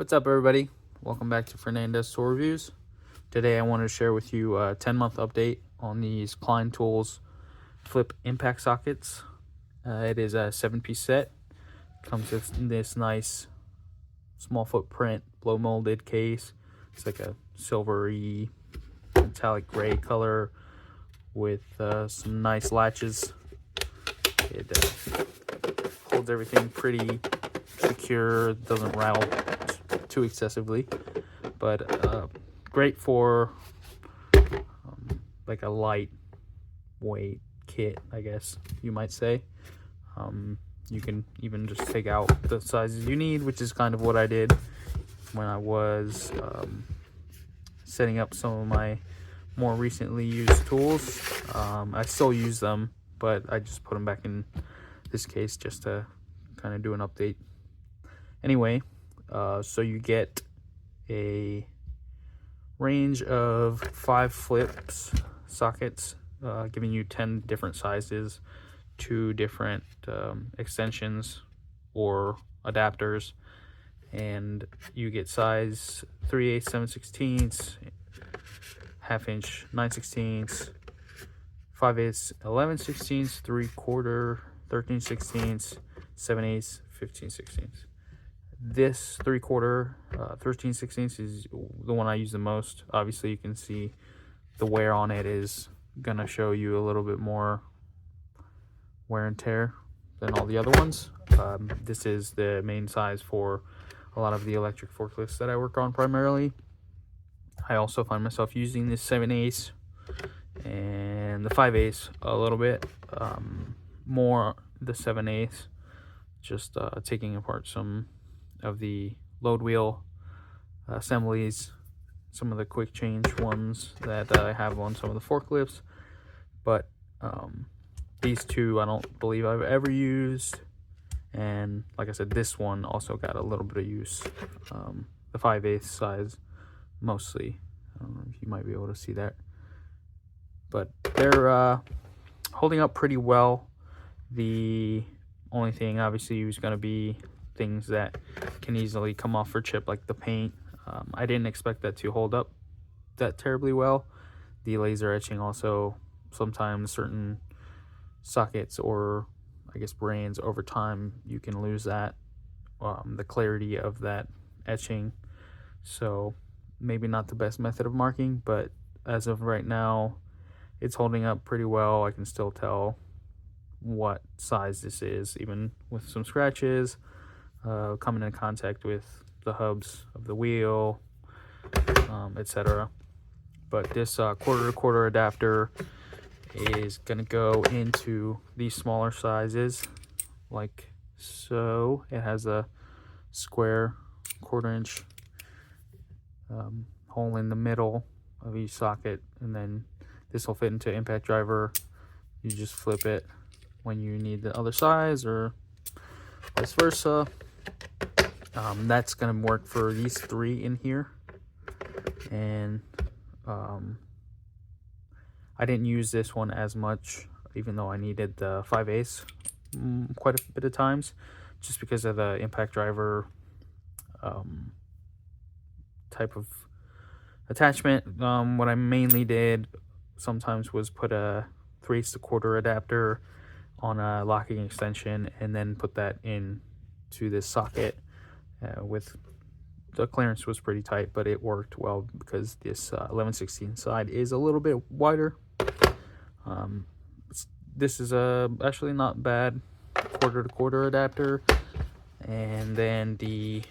What's up, everybody? Welcome back to Fernandez Tool Reviews. Today I want to share with you a 10-month update on these Klein Tools flip impact sockets. It is a 7-piece set. Comes with this nice small footprint blow molded case. It's like a silvery metallic gray color with some nice latches. It holds everything pretty secure, doesn't rattle too excessively, but great for like a lightweight kit, I guess you might say. You can even just take out the sizes you need, which is kind of what I did when I was setting up some of my more recently used tools. I still use them, but I just put them back in this case just to kind of do an update. Anyway, so you get a range of 5 flips sockets, giving you 10 different sizes, 2 different extensions or adapters, and you get size 3/8, 7/16, ½ inch, 9/16, 5/8, 11/16, 3/4, 13/16, 7/8, 15/16. This 3/4, 13/16 is the one I use the most. Obviously, you can see the wear on it is gonna show you a little bit more wear and tear than all the other ones. This is the main size for a lot of the electric forklifts that I work on primarily. I also find myself using this 7/8 and the 5/8 a little bit more. The 7/8, just taking apart some of the load wheel assemblies, some of the quick change ones that I have on some of the forklifts, but these two I don't believe I've ever used. And like I said, this one also got a little bit of use. The 5/8 size mostly. I don't know if you might be able to see that, but they're holding up pretty well. The only thing obviously is going to be things that can easily come off or chip, like the paint. I didn't expect that to hold up that terribly well. The laser etching also, sometimes certain sockets or I guess brands, over time you can lose that, the clarity of that etching. So maybe not the best method of marking, but as of right now it's holding up pretty well. I can still tell what size this is, even with some scratches coming in contact with the hubs of the wheel, etc. But this quarter-to-quarter adapter is gonna go into these smaller sizes, like so. It has a square 1/4 inch hole in the middle of each socket, and then this will fit into impact driver. You just flip it when you need the other size, or vice versa. That's gonna work for these 3 in here. And I didn't use this one as much, even though I needed the 5/8 quite a bit of times, just because of the impact driver type of attachment. What I mainly did sometimes was put a 3/8 adapter on a locking extension and then put that in to this socket. With the clearance was pretty tight, but it worked well because this 11/16 side is a little bit wider. This is actually not bad quarter-to-quarter adapter. And then the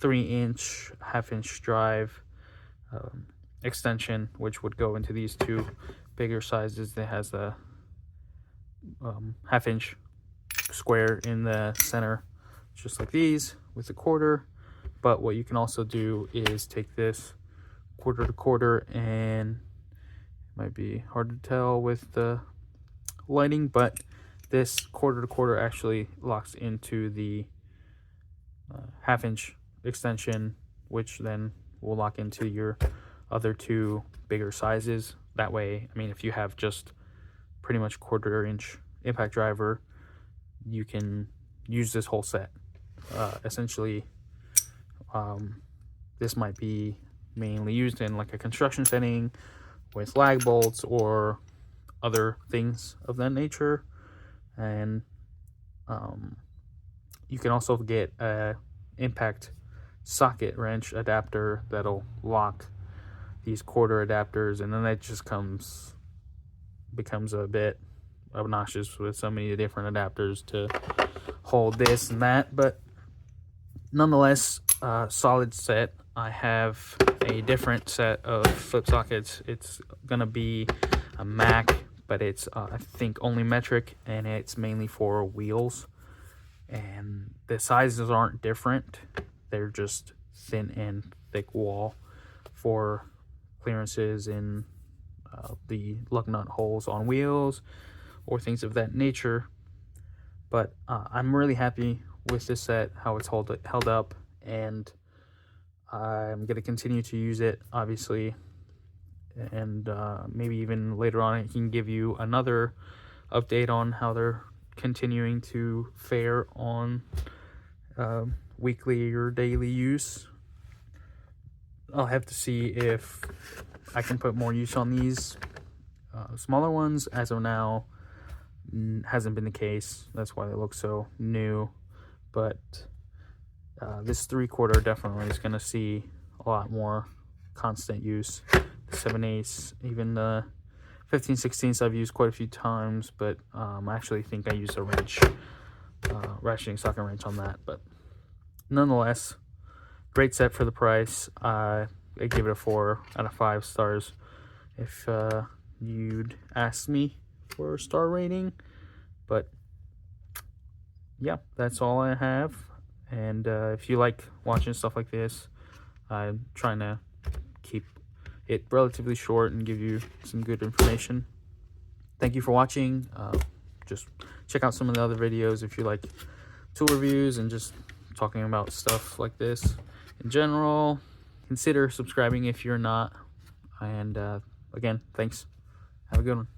3-inch ½ inch drive extension, which would go into these 2 bigger sizes, that has a ½ inch square in the center, just like these, with a 1/4. But what you can also do is take this quarter-to-quarter, and it might be hard to tell with the lighting, but this quarter-to-quarter actually locks into the ½ inch extension, which then will lock into your other 2 bigger sizes. That way, I mean, if you have just pretty much 1/4 inch impact driver, you can use this whole set. Essentially, This might be mainly used in like a construction setting with lag bolts or other things of that nature. And you can also get a impact socket wrench adapter that'll lock these quarter adapters, and then that just becomes a bit obnoxious with so many different adapters to hold this and that. But nonetheless, solid set. I have a different set of flip sockets. It's gonna be a Mac, but it's I think only metric, and it's mainly for wheels. And the sizes aren't different, they're just thin and thick wall for clearances in the lug nut holes on wheels or things of that nature. But I'm really happy with this set, how it's held up, and I'm going to continue to use it, obviously, and maybe even later on I can give you another update on how they're continuing to fare on weekly or daily use. I'll have to see if I can put more use on these smaller ones. As of now, hasn't been the case. That's why they look so new. But this 3/4 definitely is going to see a lot more constant use. The 7/8, even the 15/16 I've used quite a few times, but I actually think I used a wrench, ratcheting socket wrench on that. But nonetheless, great set for the price. I give it a 4 out of 5 stars if you'd ask me for a star rating. But yeah, that's all I have. And if you like watching stuff like this, I'm trying to keep it relatively short and give you some good information. Thank you for watching. Just check out some of the other videos if you like tool reviews and just talking about stuff like this in general. Consider subscribing if you're not. And again, thanks. Have a good one.